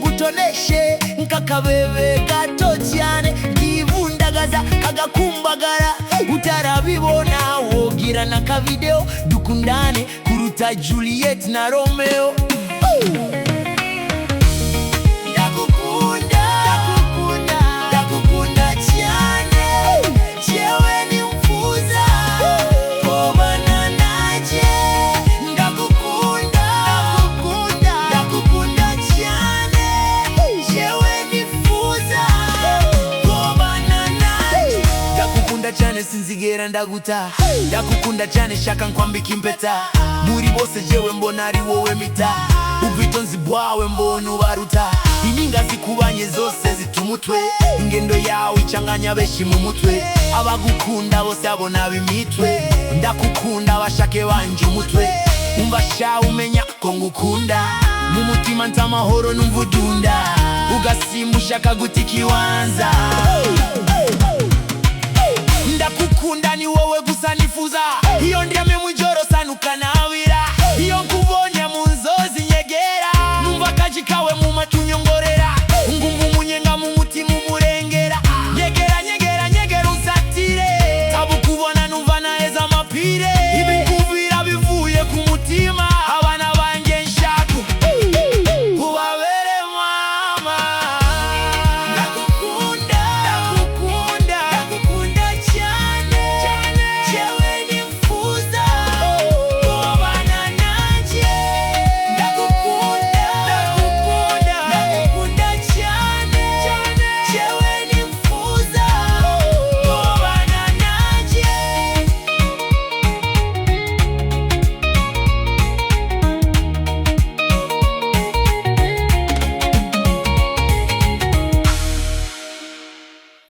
ngutoneshe nk'akabebe gato cyane kivundagaza kagakumbagara utarabibona wogira n'akavideo dukundane kuruta Juliet na Romeo. Cyane sinzigera ndaguta, ndakukunda cyane shaka nkwambika impeta, muri bose jewe mbona ari wowe mita, ubwitonzi bwawe mbona ubaruta, ininga zikubanye zose zitumutwe, ingendo yawe icanganya beshi mu mutwe, abagukunda bose abona bimitwe, ndakukunda bashake banje umutwe, umva sha umenya ko ngukunda, mu mutima ntamahoro numva udunda, ugasimba ushaka guta ikibanza. Ndakukunda ni wowe gusa nifuza, iyo ndyamye mwijoro sanuka nabira, iyo nkubonye mu nzozi nyegera, numva kaji kawe mu matwi